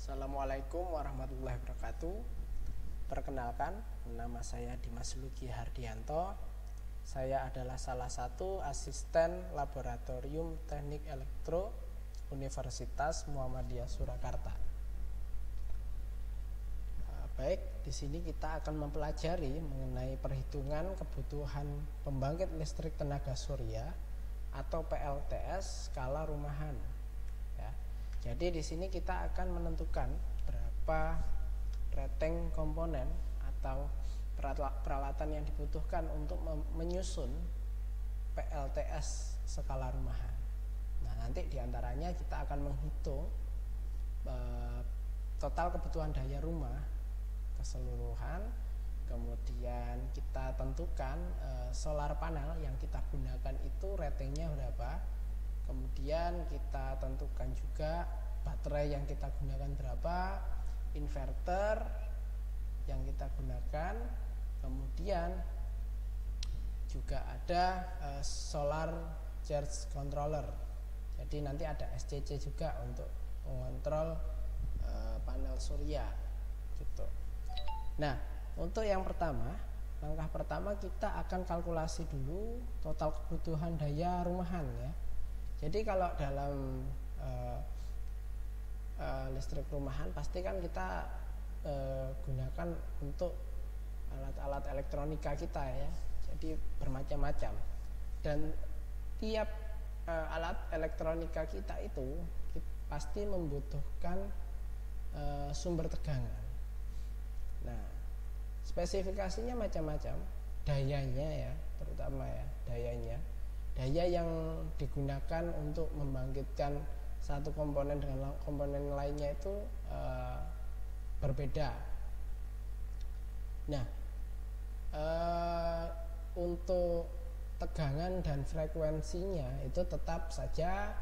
Assalamualaikum warahmatullahi wabarakatuh. Perkenalkan, nama saya Dimas Lugi Hardianto. Saya adalah salah satu asisten Laboratorium Teknik Elektro Universitas Muhammadiyah Surakarta. Baik, di sini kita akan mempelajari mengenai perhitungan kebutuhan pembangkit listrik tenaga surya atau PLTS skala rumahan. Jadi di sini kita akan menentukan berapa rating komponen atau peralatan yang dibutuhkan untuk menyusun PLTS skala rumahan. Nah, nanti diantaranya kita akan menghitung total kebutuhan daya rumah keseluruhan, kemudian kita tentukan solar panel yang kita gunakan itu ratingnya berapa. Kemudian kita tentukan juga baterai yang kita gunakan berapa, inverter yang kita gunakan, kemudian juga ada solar charge controller. Jadi nanti ada SCC juga untuk mengontrol panel surya gitu. Nah, untuk yang pertama, langkah pertama kita akan kalkulasi dulu total kebutuhan daya rumahan ya. Jadi kalau dalam listrik rumahan pasti kan kita gunakan untuk alat-alat elektronika kita ya. Jadi bermacam-macam. Dan tiap alat elektronika kita itu pasti membutuhkan sumber tegangan. Nah, spesifikasinya macam-macam, dayanya ya, terutama ya, daya yang digunakan untuk membangkitkan satu komponen dengan komponen lainnya itu berbeda. Nah, untuk tegangan dan frekuensinya itu tetap saja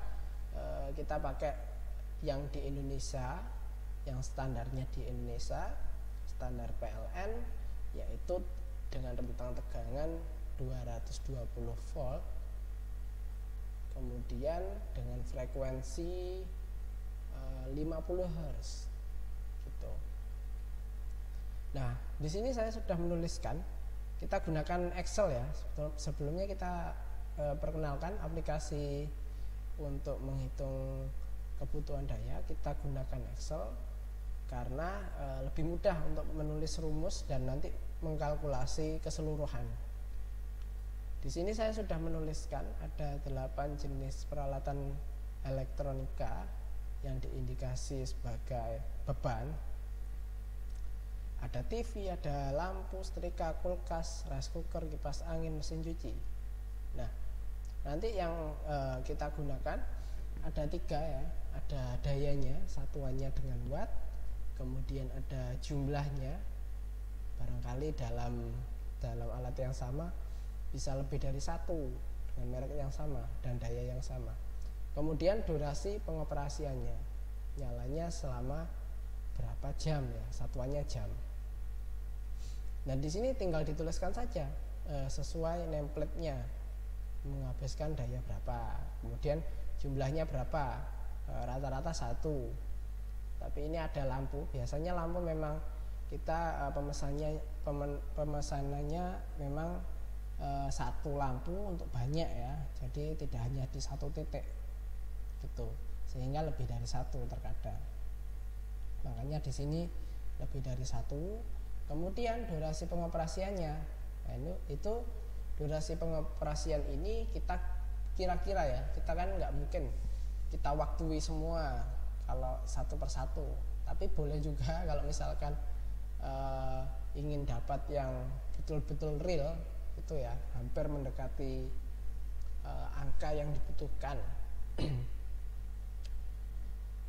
kita pakai yang di Indonesia, yang standarnya di Indonesia, standar PLN, yaitu dengan rentang tegangan 220 volt. Kemudian dengan frekuensi 50 Hz gitu. Nah, di sini saya sudah menuliskan, kita gunakan Excel ya. Sebelumnya kita perkenalkan aplikasi untuk menghitung kebutuhan daya, kita gunakan Excel karena lebih mudah untuk menulis rumus dan nanti mengkalkulasi keseluruhan. Di sini saya sudah menuliskan ada 8 jenis peralatan elektronika yang diindikasi sebagai beban. Ada TV, ada lampu, setrika, kulkas, rice cooker, kipas angin, mesin cuci. Nah, nanti yang kita gunakan ada 3 ya. Ada dayanya, satuannya dengan watt. Kemudian ada jumlahnya. Barangkali dalam alat yang sama bisa lebih dari 1 dengan merek yang sama dan daya yang sama. Kemudian durasi pengoperasiannya, nyalanya selama berapa jam ya, satuannya jam. Nah, di sini tinggal dituliskan saja sesuai template-nya, menghabiskan daya berapa, kemudian jumlahnya berapa, rata-rata 1. Tapi ini ada lampu, biasanya lampu memang kita pemesanannya memang 1 lampu untuk banyak ya, jadi tidak hanya di 1 titik gitu, sehingga lebih dari 1 terkadang. Makanya di sini lebih dari 1. Kemudian durasi pengoperasiannya, nah, itu durasi pengoperasian ini kita kira-kira ya, kita kan nggak mungkin kita waktui semua kalau satu persatu, tapi boleh juga kalau misalkan ingin dapat yang betul-betul real itu ya, hampir mendekati angka yang dibutuhkan.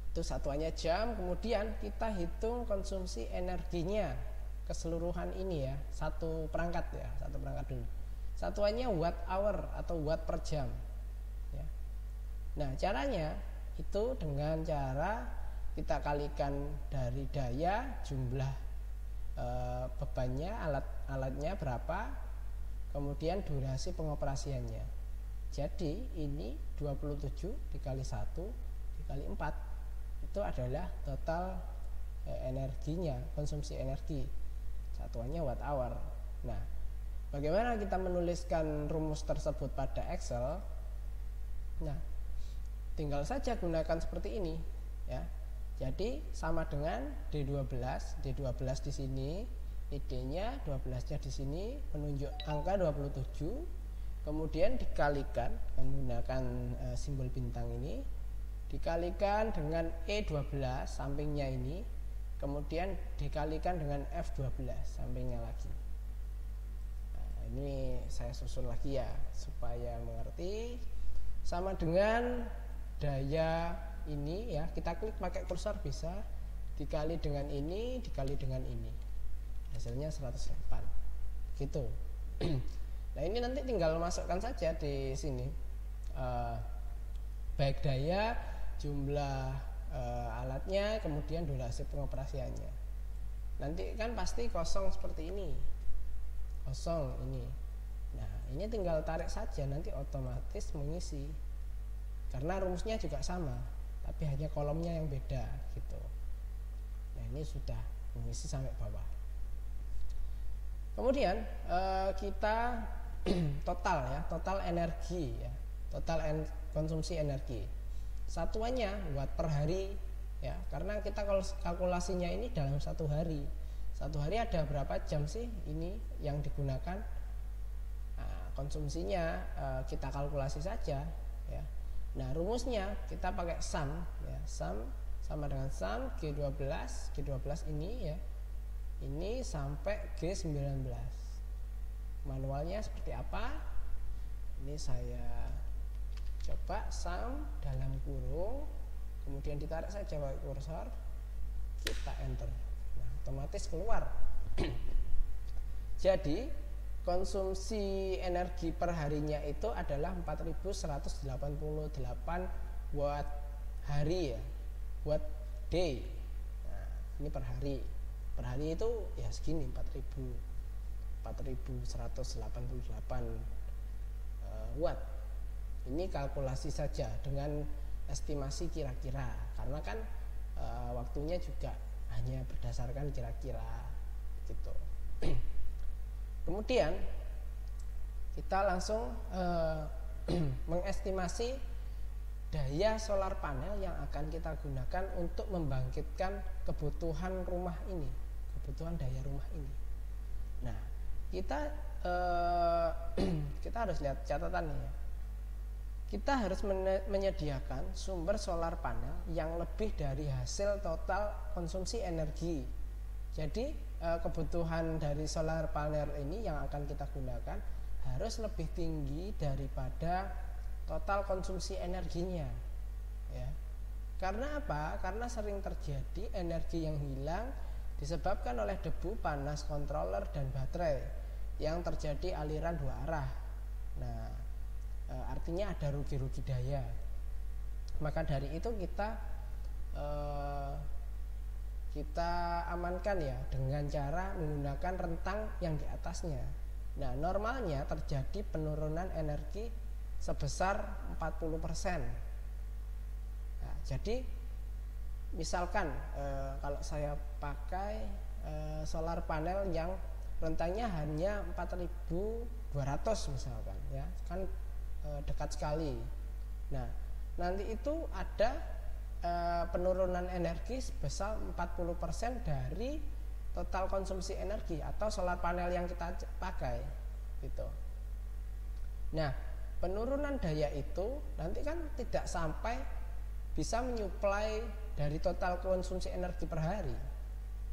Itu satuannya jam. Kemudian kita hitung konsumsi energinya keseluruhan ini ya, satu perangkat dulu. Satuannya watt hour atau watt per jam ya. Nah, caranya itu dengan cara kita kalikan dari daya, jumlah bebannya, alatnya berapa, kemudian durasi pengoperasiannya. Jadi ini 27 dikali 1 dikali 4 itu adalah total energinya, konsumsi energi. Satuannya watt hour. Nah, bagaimana kita menuliskan rumus tersebut pada Excel? Nah, tinggal saja gunakan seperti ini ya. Jadi sama dengan D12 di sini, ID-nya 12-nya di sini menunjuk angka 27, kemudian dikalikan menggunakan simbol bintang ini, dikalikan dengan E12 sampingnya ini, kemudian dikalikan dengan F12 sampingnya lagi. Nah, ini saya susun lagi ya supaya mengerti. Sama dengan daya ini ya, kita klik pakai kursor bisa, dikali dengan ini, dikali dengan ini, hasilnya 108 gitu. Nah, ini nanti tinggal masukkan saja di sini baik daya, jumlah alatnya, kemudian durasi pengoperasiannya. Nanti kan pasti kosong seperti ini, kosong ini. Nah, ini tinggal tarik saja, nanti otomatis mengisi karena rumusnya juga sama, tapi hanya kolomnya yang beda gitu. Nah, ini sudah mengisi sampai bawah. Kemudian kita total ya, total energi ya, konsumsi energi. Satuannya watt per hari ya, karena kita kalau kalkulasinya ini dalam satu hari. Satu hari ada berapa jam sih ini yang digunakan? Nah, konsumsinya kita kalkulasi saja ya. Nah, rumusnya kita pakai sum ya, sum sama dengan sum G12 ini ya, ini sampai G19. Manualnya seperti apa? Ini saya coba sum dalam kurung, kemudian ditarik saja pakai kursor, kita enter. Nah, otomatis keluar. Jadi konsumsi energi per harinya itu adalah 4188 watt hari ya, watt day. Nah, ini per hari. Per hari itu ya segini, 4188 watt. Ini kalkulasi saja dengan estimasi kira-kira, karena kan waktunya juga hanya berdasarkan kira-kira gitu. Kemudian kita langsung mengestimasi daya solar panel yang akan kita gunakan untuk membangkitkan kebutuhan rumah ini, kebutuhan daya rumah ini. Nah, kita harus lihat catatannya ya. Kita harus menyediakan sumber solar panel yang lebih dari hasil total konsumsi energi. Jadi kebutuhan dari solar panel ini yang akan kita gunakan harus lebih tinggi daripada total konsumsi energinya ya. Karena apa? Karena sering terjadi energi yang hilang disebabkan oleh debu, panas controller dan baterai yang terjadi aliran dua arah. Nah, artinya ada rugi-rugi daya. Maka dari itu kita amankan ya dengan cara menggunakan rentang yang di atasnya. Nah, normalnya terjadi penurunan energi sebesar 40%. Nah, jadi misalkan kalau saya pakai solar panel yang rentangnya hanya 4200 misalkan ya, kan dekat sekali. Nah, nanti itu ada penurunan energi sebesar 40% dari total konsumsi energi atau solar panel yang kita pakai gitu. Nah, penurunan daya itu nanti kan tidak sampai bisa menyuplai dari total konsumsi energi per hari.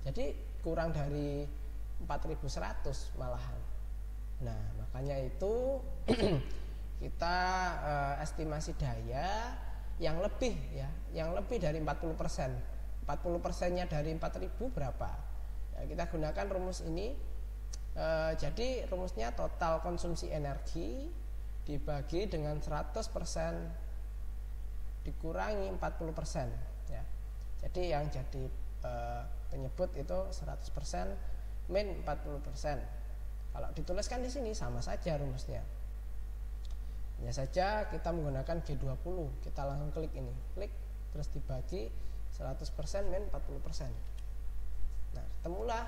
Jadi kurang dari 4100 malahan. Nah, makanya itu kita estimasi daya yang lebih ya, yang lebih dari 40%. 40%-nya dari 4000 berapa? Ya, kita gunakan rumus ini. Jadi rumusnya total konsumsi energi dibagi dengan 100% dikurangi 40% ya. Jadi yang jadi penyebut itu 100% min 40%. Kalau dituliskan di sini sama saja rumusnya. Hanya saja kita menggunakan G20, kita langsung klik ini, klik terus dibagi 100% min 40%. Nah, ketemulah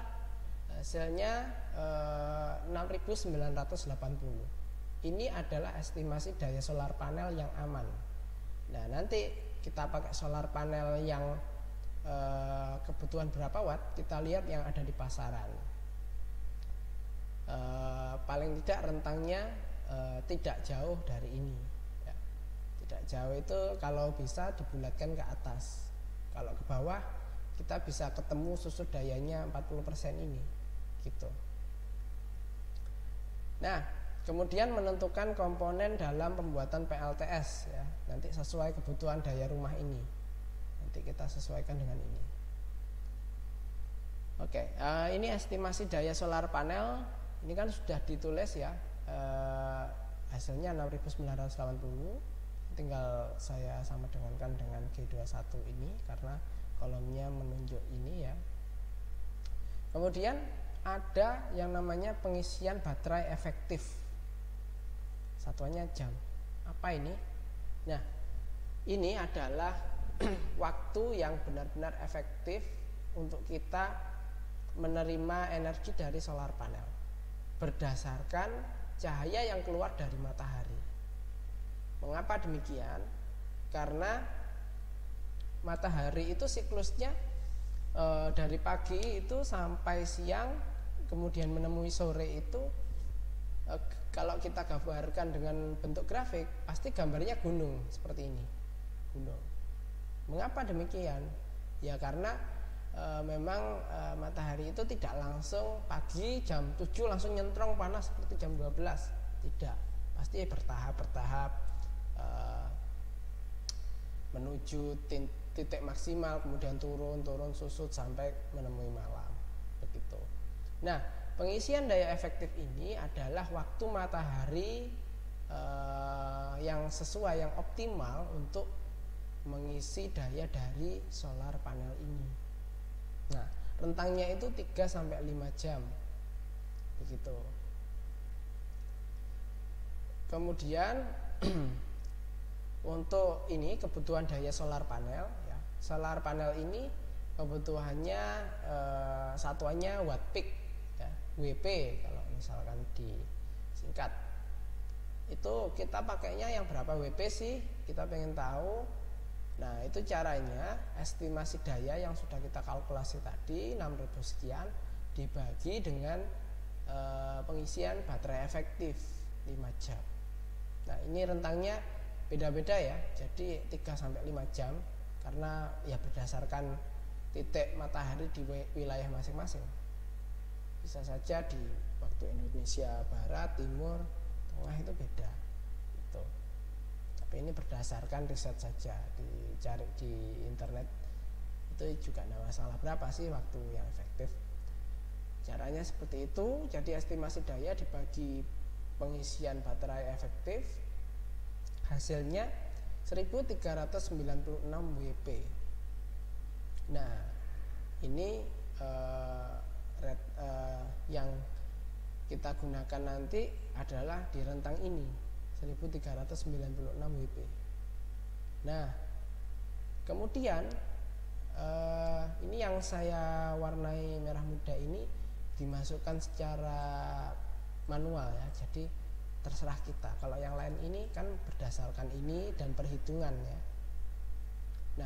hasilnya 6.980. Ini adalah estimasi daya solar panel yang aman. Nah, nanti kita pakai solar panel yang kebutuhan berapa watt, kita lihat yang ada di pasaran. Paling tidak rentangnya tidak jauh dari ini ya. Tidak jauh itu kalau bisa dibulatkan ke atas, kalau ke bawah kita bisa ketemu susut dayanya 40% ini gitu. Nah, kemudian menentukan komponen dalam pembuatan PLTS ya, nanti sesuai kebutuhan daya rumah ini, nanti kita sesuaikan dengan ini. Oke, ini estimasi daya solar panel. Ini kan sudah ditulis ya, hasilnya 6.980. Tinggal saya sama dengankan dengan G21 ini karena kolomnya menunjuk ini ya. Kemudian ada yang namanya pengisian baterai efektif. Satuannya jam. Apa ini? Nah, ini adalah waktu yang benar-benar efektif untuk kita menerima energi dari solar panel berdasarkan cahaya yang keluar dari matahari. Mengapa demikian? Karena matahari itu siklusnya dari pagi itu sampai siang, kemudian menemui sore itu, kalau kita gambarkan dengan bentuk grafik, pasti gambarnya gunung seperti ini, gunung. Mengapa demikian? Ya karena memang matahari itu tidak langsung pagi jam 7 langsung nyentrong panas seperti jam 12, tidak, pasti bertahap-bertahap menuju titik maksimal, kemudian turun susut sampai menemui malam, begitu. Nah, pengisian daya efektif ini adalah waktu matahari yang sesuai, yang optimal untuk mengisi daya dari solar panel ini. Nah, rentangnya itu 3-5 jam, begitu. Kemudian untuk ini kebutuhan daya solar panel ya. Solar panel ini kebutuhannya satuannya watt peak ya, WP kalau misalkan disingkat. Itu kita pakainya yang berapa WP sih? Kita pengen tahu. Nah, itu caranya estimasi daya yang sudah kita kalkulasi tadi 6.000 sekian dibagi dengan pengisian baterai efektif 5 jam. Nah, ini rentangnya beda-beda ya. Jadi 3-5 jam karena ya berdasarkan titik matahari di wilayah masing-masing. Bisa saja di waktu Indonesia Barat, Timur, Tengah itu beda. Gitu. Tapi ini berdasarkan riset saja, dicari di internet itu juga tidak masalah berapa sih waktu yang efektif. Caranya seperti itu. Jadi estimasi daya dibagi pengisian baterai efektif, hasilnya 1396 WP. Nah, ini yang kita gunakan nanti adalah di rentang ini 1396 WP. Nah, kemudian ini yang saya warnai merah muda ini dimasukkan secara manual ya. Jadi terserah kita. Kalau yang lain ini kan berdasarkan ini dan perhitungan ya.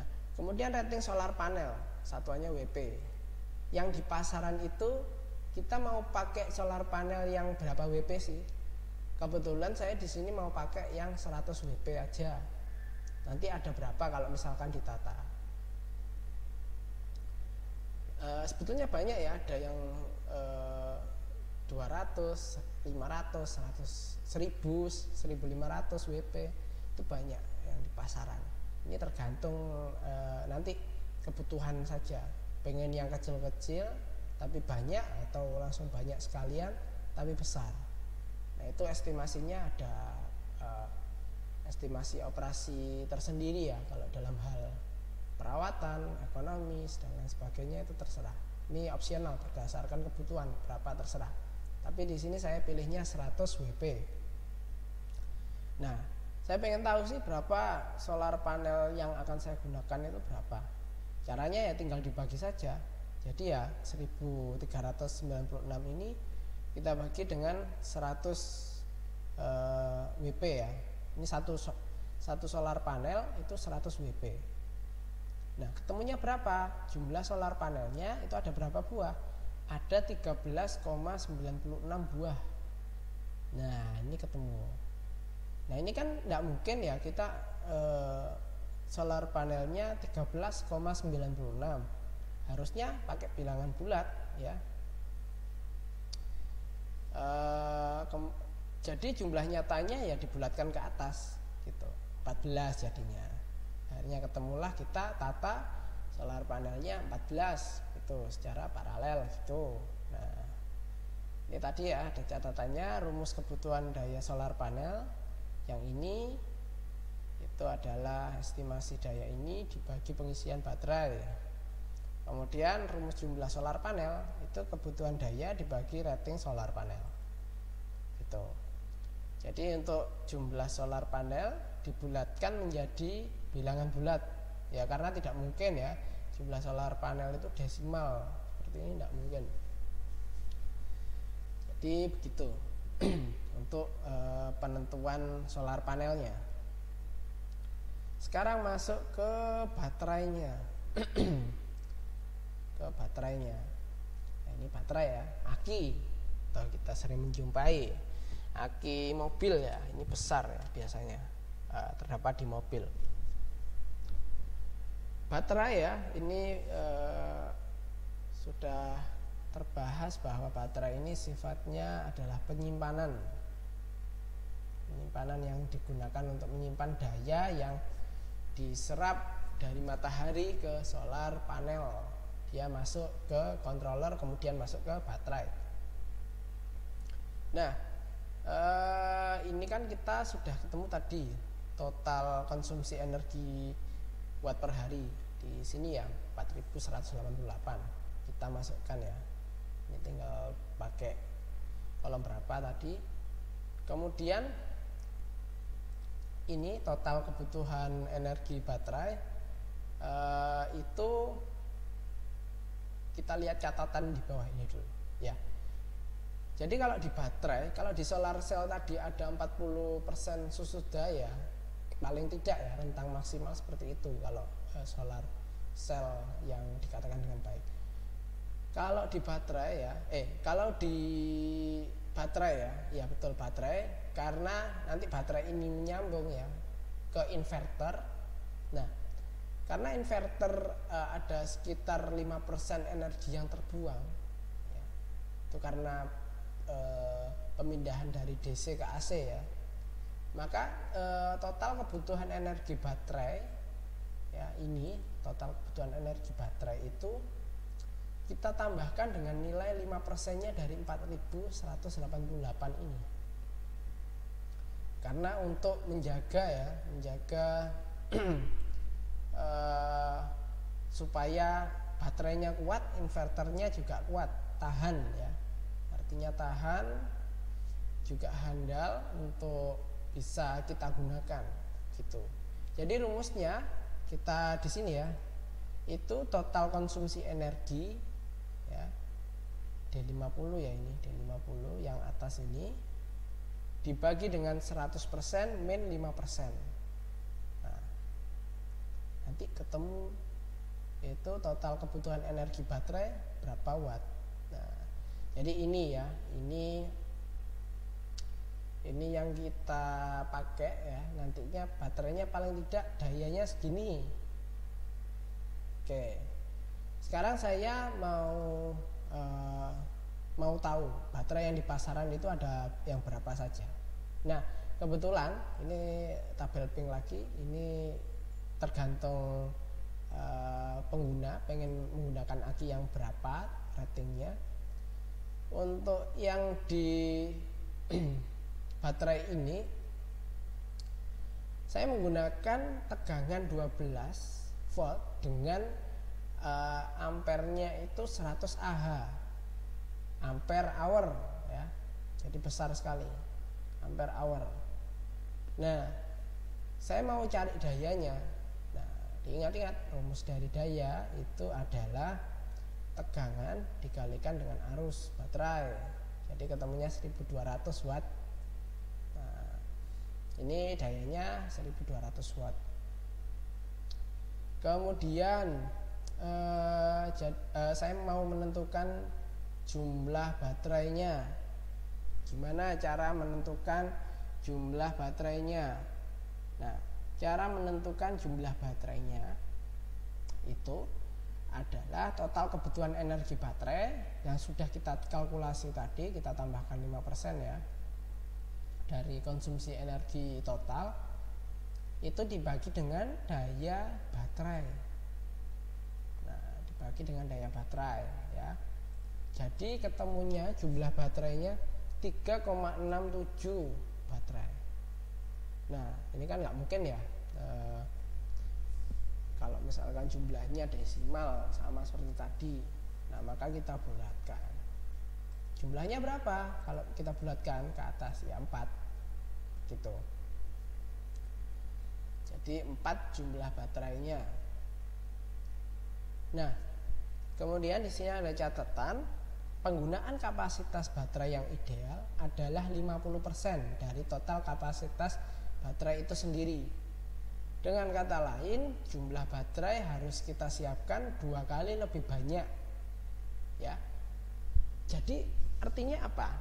Nah, kemudian rating solar panel satuannya WP. Yang di pasaran itu kita mau pakai solar panel yang berapa WP sih? Kebetulan saya di sini mau pakai yang 100 WP aja. Nanti ada berapa kalau misalkan ditata? Sebetulnya banyak ya, ada yang 200, 500, 100, 1000, 1500 WP, itu banyak yang di pasaran. Ini tergantung nanti kebutuhan saja. Pengen yang kecil-kecil tapi banyak, atau langsung banyak sekalian tapi besar. Nah, itu estimasinya ada estimasi operasi tersendiri ya. Kalau dalam hal perawatan, ekonomis dan lain sebagainya itu terserah. Ini opsional berdasarkan kebutuhan berapa terserah. Tapi di sini saya pilihnya 100 WP. Nah, saya pengen tahu sih berapa solar panel yang akan saya gunakan itu berapa. Caranya ya tinggal dibagi saja. Jadi ya 1396 ini kita bagi dengan 100 WP ya. Ini satu solar panel itu 100 WP. Nah, ketemunya berapa? Jumlah solar panelnya itu ada berapa buah? Ada 13,96 buah. Nah, ini ketemu. Nah, ini kan tidak mungkin ya kita solar panelnya 13,96. Harusnya pakai bilangan bulat ya. Jadi jumlah nyatanya ya dibulatkan ke atas gitu. 14 jadinya. Akhirnya ketemulah kita tata solar panelnya 14 itu secara paralel gitu. Nah, ini tadi ya ada catatannya, rumus kebutuhan daya solar panel yang ini itu adalah estimasi daya ini dibagi pengisian baterai. Kemudian rumus jumlah solar panel itu kebutuhan daya dibagi rating solar panel. Gitu. Jadi untuk jumlah solar panel dibulatkan menjadi bilangan bulat. Ya karena tidak mungkin ya jumlah solar panel itu desimal. Seperti ini tidak mungkin. Jadi begitu untuk penentuan solar panelnya. Sekarang masuk ke baterainya. Ke baterainya. Nah, ini baterai ya, aki. Atau kita sering menjumpai aki mobil ya, ini besar ya biasanya terdapat di mobil. Baterai ya, ini sudah terbahas bahwa baterai ini sifatnya adalah penyimpanan yang digunakan untuk menyimpan daya yang diserap dari matahari ke solar panel. Dia masuk ke controller kemudian masuk ke baterai. Nah, ini kan kita sudah ketemu tadi total konsumsi energi watt per hari di sini ya 4188. Kita masukkan ya. Ini tinggal pakai kolom berapa tadi. Kemudian ini total kebutuhan energi baterai itu kita lihat catatan di bawah ini dulu ya. Jadi kalau di baterai, kalau di solar cell tadi ada 40% susut daya, paling tidak ya rentang maksimal seperti itu kalau solar cell yang dikatakan dengan baik. Kalau di baterai ya, kalau di baterai ya betul baterai, karena nanti baterai ini menyambung ya ke inverter. Nah, karena inverter ada sekitar 5% energi yang terbuang ya, itu karena pemindahan dari DC ke AC ya, maka total kebutuhan energi baterai ya, ini total kebutuhan energi baterai itu kita tambahkan dengan nilai 5%-nya dari 4188 ini, karena untuk menjaga supaya baterainya kuat, inverternya juga kuat, tahan ya. Artinya tahan, juga handal untuk bisa kita gunakan gitu. Jadi rumusnya kita di sini ya, itu total konsumsi energi ya, D50 ya, ini D50 yang atas ini dibagi dengan 100% min 5%. Nah, nanti ketemu itu total kebutuhan energi baterai berapa watt. Nah, jadi ini ya, ini yang kita pakai ya, nantinya baterainya paling tidak dayanya segini. Oke, sekarang saya mau tahu baterai yang di pasaran itu ada yang berapa saja. Nah, kebetulan ini tabel pink lagi, ini tergantung pengguna pengen menggunakan aki yang berapa ratingnya. Untuk yang di baterai ini saya menggunakan tegangan 12 volt dengan ampernya itu 100 Ah, ampere hour ya. Jadi besar sekali, ampere hour. Nah, saya mau cari dayanya. Nah, diingat-ingat rumus dari daya itu adalah tegangan dikalikan dengan arus baterai. Jadi ketemunya 1200 watt. Nah, ini dayanya 1200 watt. Kemudian saya mau menentukan jumlah baterainya. Gimana cara menentukan jumlah baterainya? Nah, cara menentukan jumlah baterainya itu adalah total kebutuhan energi baterai yang sudah kita kalkulasi tadi, kita tambahkan 5% ya dari konsumsi energi total, itu dibagi dengan daya baterai. Nah, dibagi dengan daya baterai ya. Jadi ketemunya jumlah baterainya 3,67 baterai. Nah, ini kan nggak mungkin ya. Kalau misalkan jumlahnya desimal sama seperti tadi, nah maka kita bulatkan. Jumlahnya berapa? Kalau kita bulatkan ke atas ya 4 gitu. Jadi 4 jumlah baterainya. Nah, kemudian di sini ada catatan, penggunaan kapasitas baterai yang ideal adalah 50% dari total kapasitas baterai itu sendiri. Dengan kata lain, jumlah baterai harus kita siapkan 2 kali lebih banyak. Ya. Jadi artinya apa?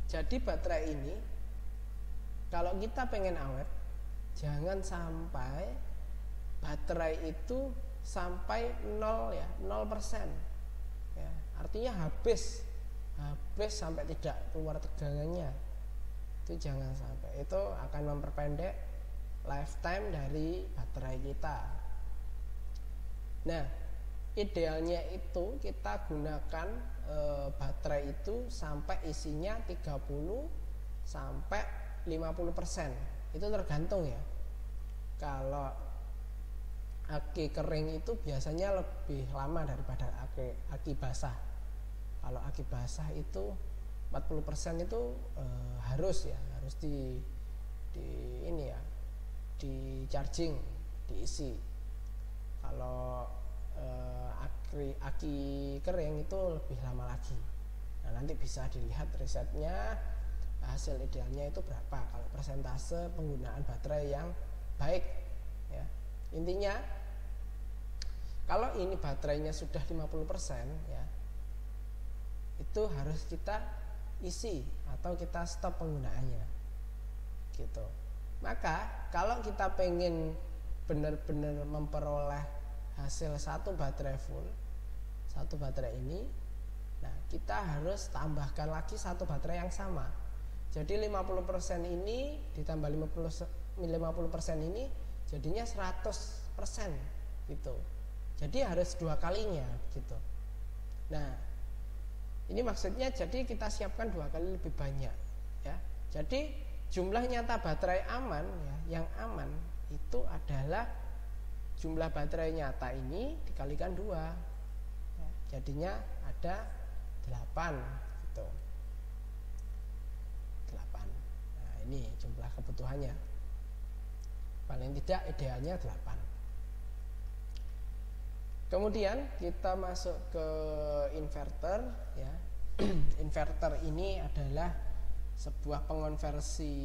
Jadi baterai ini kalau kita pengen awet, jangan sampai baterai itu sampai 0 ya, 0%. Ya, artinya habis sampai tidak keluar tegangannya. Itu jangan sampai. Itu akan memperpendek lifetime dari baterai kita. Nah, idealnya itu kita gunakan baterai itu sampai isinya 30 sampai 50%. Itu tergantung ya. Kalau aki kering itu biasanya lebih lama daripada aki basah. Kalau aki basah itu 40% itu harus di ini ya, di charging, diisi. Kalau aki kering itu lebih lama lagi. Nah, nanti bisa dilihat risetnya, hasil idealnya itu berapa kalau persentase penggunaan baterai yang baik ya. Intinya kalau ini baterainya sudah 50% ya, itu harus kita isi atau kita stop penggunaannya gitu. Maka kalau kita pengen benar-benar memperoleh hasil satu baterai full, satu baterai ini, nah kita harus tambahkan lagi satu baterai yang sama. Jadi 50% ini ditambah 50% ini jadinya 100% gitu. Jadi harus 2 kalinya gitu. Nah, ini maksudnya jadi kita siapkan 2 kali lebih banyak ya. Jadi jumlah nyata baterai aman ya, yang aman itu adalah jumlah baterai nyata ini dikalikan 2 ya, jadinya ada 8 gitu. 8. Nah, ini jumlah kebutuhannya. Paling tidak idealnya 8. Kemudian kita masuk ke inverter ya. Inverter ini adalah sebuah pengonversi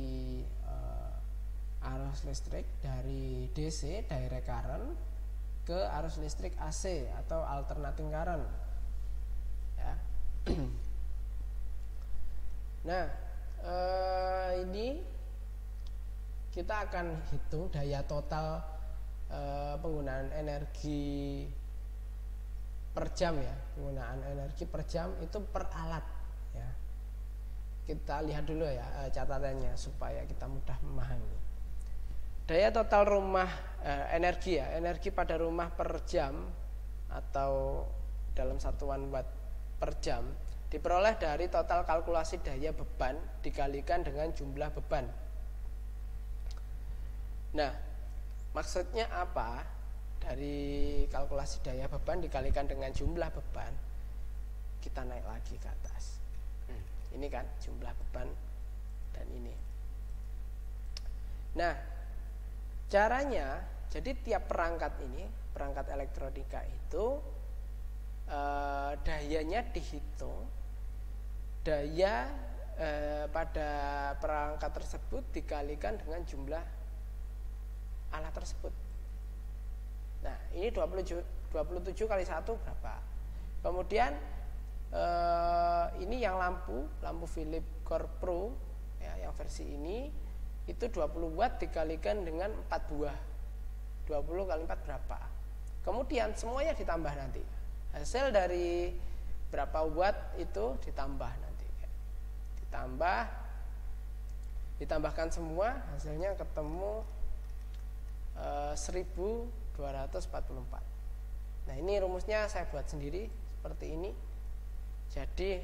arus listrik dari DC direct current ke arus listrik AC atau alternating current ya. Nah, ini kita akan hitung daya total penggunaan energi per jam ya. Penggunaan energi per jam itu per alat ya. Kita lihat dulu ya catatannya supaya kita mudah memahami. Daya total rumah energi ya, energi pada rumah per jam atau dalam satuan watt per jam diperoleh dari total kalkulasi daya beban dikalikan dengan jumlah beban. Nah, maksudnya apa? Dari kalkulasi daya beban dikalikan dengan jumlah beban, kita naik lagi ke atas. Ini kan jumlah beban dan ini. Nah, caranya jadi tiap perangkat ini, perangkat elektronika itu dayanya dihitung, daya pada perangkat tersebut dikalikan dengan jumlah alat tersebut. Nah, ini 27 kali 1 berapa? Kemudian ini yang lampu Philips Core Pro ya, yang versi ini itu 20 watt dikalikan dengan 4 buah. 20 kali 4 berapa? Kemudian semuanya ditambah nanti. Hasil dari berapa watt itu ditambah nanti. Ditambahkan semua, hasilnya ketemu 1244. Nah, ini rumusnya saya buat sendiri seperti ini. Jadi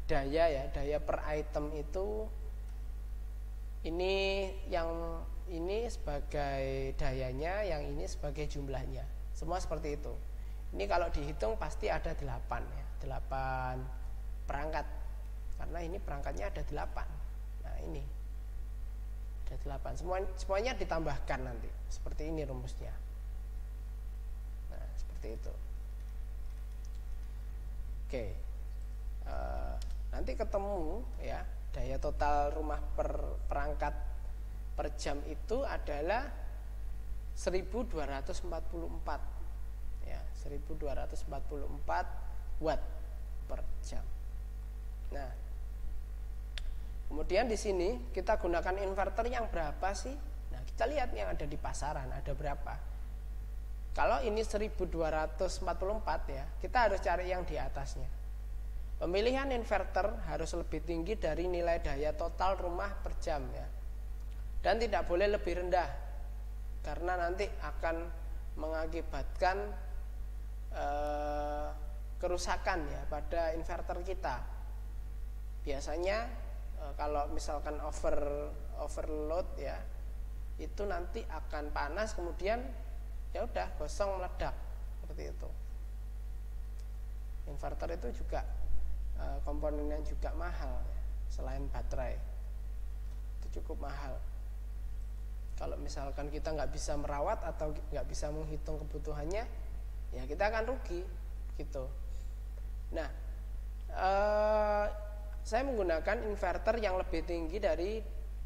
daya per item itu ini yang ini sebagai dayanya, yang ini sebagai jumlahnya. Semua seperti itu. Ini kalau dihitung pasti ada 8 ya, 8 perangkat. Karena ini perangkatnya ada 8. Nah, ini ada 8. Semuanya ditambahkan nanti. Seperti ini rumusnya. Nah, seperti itu. Oke. Nanti ketemu ya, daya total rumah perangkat per jam itu adalah 1244 ya, 1244 watt per jam. Nah, kemudian di sini kita gunakan inverter yang berapa sih? Nah, kita lihat yang ada di pasaran ada berapa. Kalau ini 1244 ya, kita harus cari yang di atasnya. Pemilihan inverter harus lebih tinggi dari nilai daya total rumah per jam ya. Dan tidak boleh lebih rendah, karena nanti akan mengakibatkan kerusakan ya pada inverter kita. Biasanya kalau misalkan overload ya, itu nanti akan panas, kemudian ya udah gosong, meledak seperti itu. Inverter itu juga komponennya juga mahal ya, selain baterai itu cukup mahal. Kalau misalkan kita nggak bisa merawat atau nggak bisa menghitung kebutuhannya, ya kita akan rugi gitu. Nah, saya menggunakan inverter yang lebih tinggi dari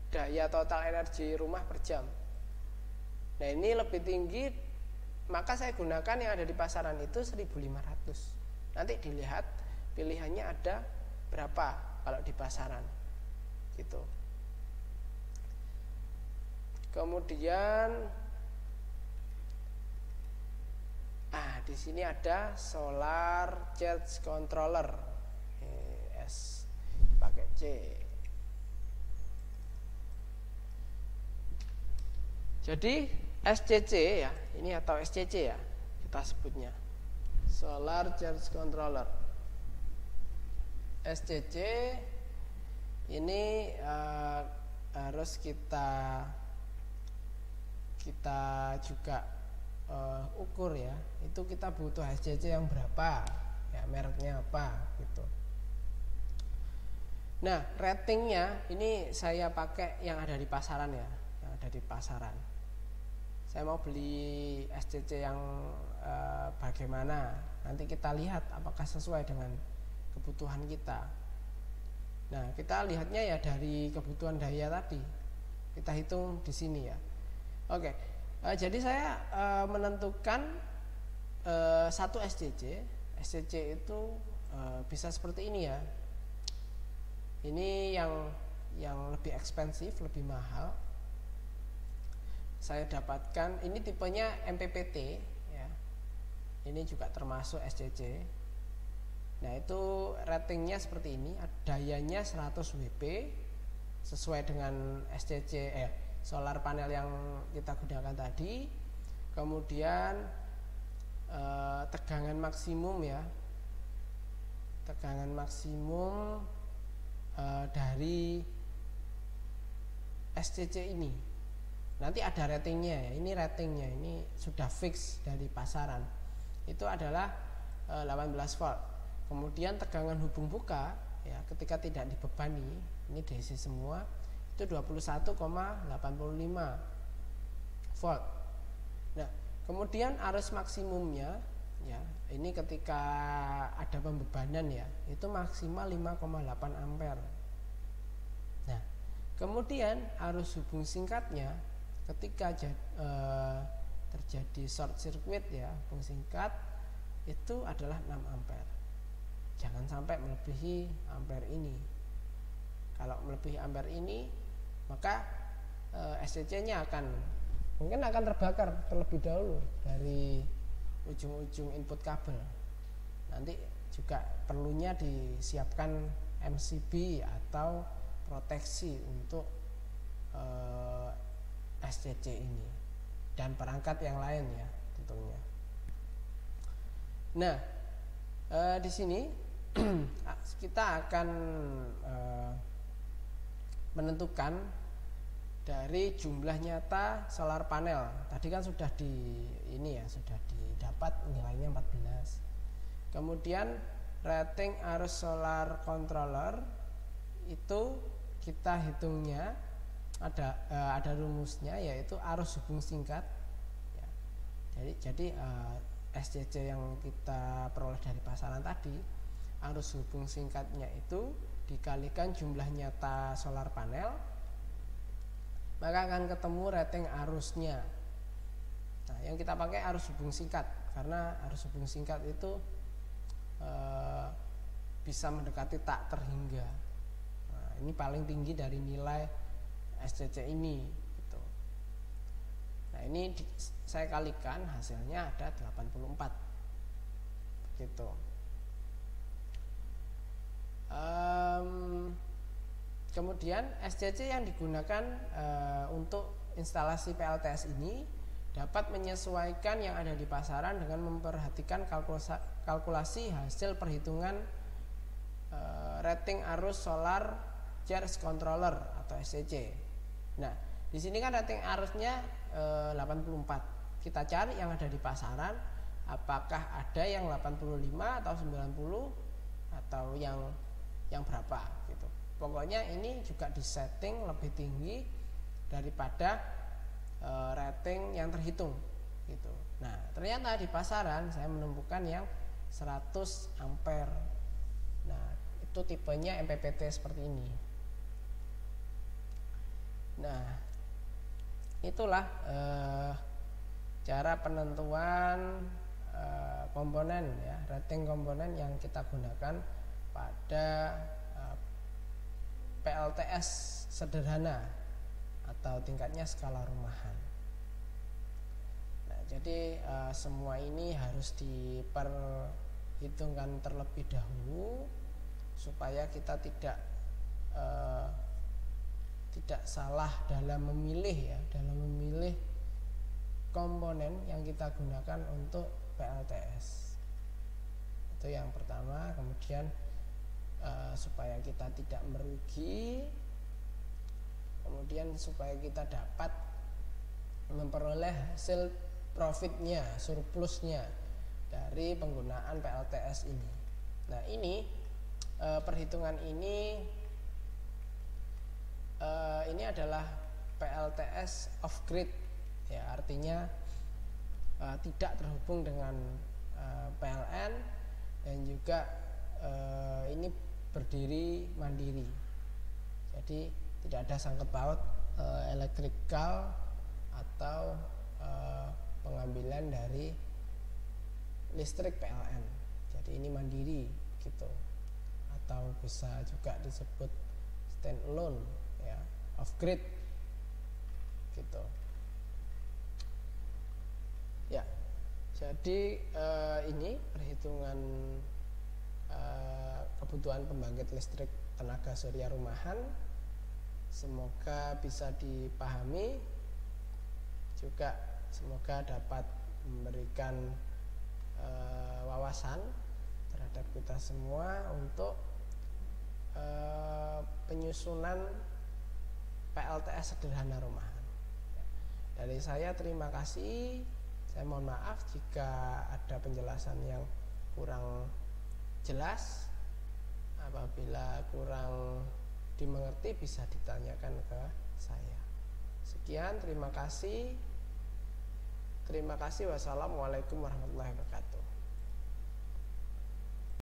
daya total energi rumah per jam. Nah, ini lebih tinggi, maka saya gunakan yang ada di pasaran itu 1500. Nanti dilihat pilihannya ada berapa kalau di pasaran gitu. Kemudian di sini ada solar charge controller. S pakai C. Jadi SCC ya, ini atau SCC ya kita sebutnya. Solar charge controller. SCC ini harus kita juga ukur ya, itu kita butuh SCC yang berapa ya, mereknya apa gitu. Nah, ratingnya ini saya pakai yang ada di pasaran ya, yang ada di pasaran. Saya mau beli SCC yang bagaimana, nanti kita lihat apakah sesuai dengan kebutuhan kita. Nah, kita lihatnya ya dari kebutuhan daya tadi, kita hitung di sini ya. Oke, jadi saya menentukan satu SCC. SCC itu bisa seperti ini ya. Ini yang lebih ekspensif, lebih mahal. Saya dapatkan ini tipenya MPPT ya. Ini juga termasuk SCC. Nah, itu ratingnya seperti ini, dayanya 100 WP sesuai dengan SCC solar panel yang kita gunakan tadi. Kemudian tegangan maksimum ya, tegangan maksimum dari SCC ini nanti ada ratingnya ya. Ini ratingnya ini sudah fix dari pasaran, itu adalah 18 volt. Kemudian tegangan hubung buka ya, ketika tidak dibebani, ini DC semua, itu 21,85 volt. Nah, kemudian arus maksimumnya ya, ini ini ketika ada pembebanan ya, itu maksimal 5,8 ampere. Nah, kemudian arus hubung singkatnya ketika terjadi short circuit ya, hubung singkat itu adalah 6 ampere. Jangan sampai melebihi ampere ini. Kalau melebihi ampere ini, maka SCC-nya mungkin akan terbakar terlebih dahulu dari ujung-ujung input kabel. Nanti juga perlunya disiapkan MCB atau proteksi untuk SCC ini dan perangkat yang lain ya tentunya. Nah, di sini kita akan menentukan dari jumlah nyata solar panel. Tadi kan sudah sudah didapat nilainya 14. Kemudian rating arus solar controller itu kita hitungnya ada rumusnya, yaitu arus hubung singkat ya. Jadi SCC yang kita peroleh dari pasaran tadi, arus hubung singkatnya itu dikalikan jumlah nyata solar panel, maka akan ketemu rating arusnya. Nah, yang kita pakai arus hubung singkat karena arus hubung singkat itu bisa mendekati tak terhingga. Nah, ini paling tinggi dari nilai SCC ini gitu. Nah, ini saya kalikan, hasilnya ada 84 gitu. Kemudian SCC yang digunakan untuk instalasi PLTS ini dapat menyesuaikan yang ada di pasaran dengan memperhatikan kalkulasi hasil perhitungan rating arus solar charge controller atau SCC. Nah, di sini kan rating arusnya 84. Kita cari yang ada di pasaran, apakah ada yang 85 atau 90 atau yang berapa gitu. Pokoknya ini juga disetting lebih tinggi daripada rating yang terhitung gitu. Nah, ternyata di pasaran saya menemukan yang 100 ampere. Nah, itu tipenya MPPT seperti ini. Nah, itulah cara penentuan komponen ya, rating komponen yang kita gunakan pada PLTS sederhana atau tingkatnya skala rumahan. Nah, jadi semua ini harus diperhitungkan terlebih dahulu supaya kita tidak salah dalam memilih komponen yang kita gunakan untuk PLTS. Itu yang pertama. Kemudian supaya kita tidak merugi, kemudian supaya kita dapat memperoleh hasil profitnya, surplusnya dari penggunaan PLTS ini. Nah, ini perhitungan ini adalah PLTS off grid ya, artinya tidak terhubung dengan PLN dan juga ini berdiri mandiri. Jadi tidak ada sangkut paut elektrikal atau pengambilan dari listrik PLN. Jadi ini mandiri gitu, atau bisa juga disebut stand alone ya, off grid gitu ya. Jadi ini perhitungan kebutuhan pembangkit listrik tenaga surya rumahan, semoga bisa dipahami, juga semoga dapat memberikan wawasan terhadap kita semua untuk penyusunan PLTS sederhana rumahan. Dari saya terima kasih. Saya mohon maaf jika ada penjelasan yang kurang jelas. Apabila kurang dimengerti bisa ditanyakan ke saya. Sekian, terima kasih. Wassalamualaikum warahmatullahi wabarakatuh.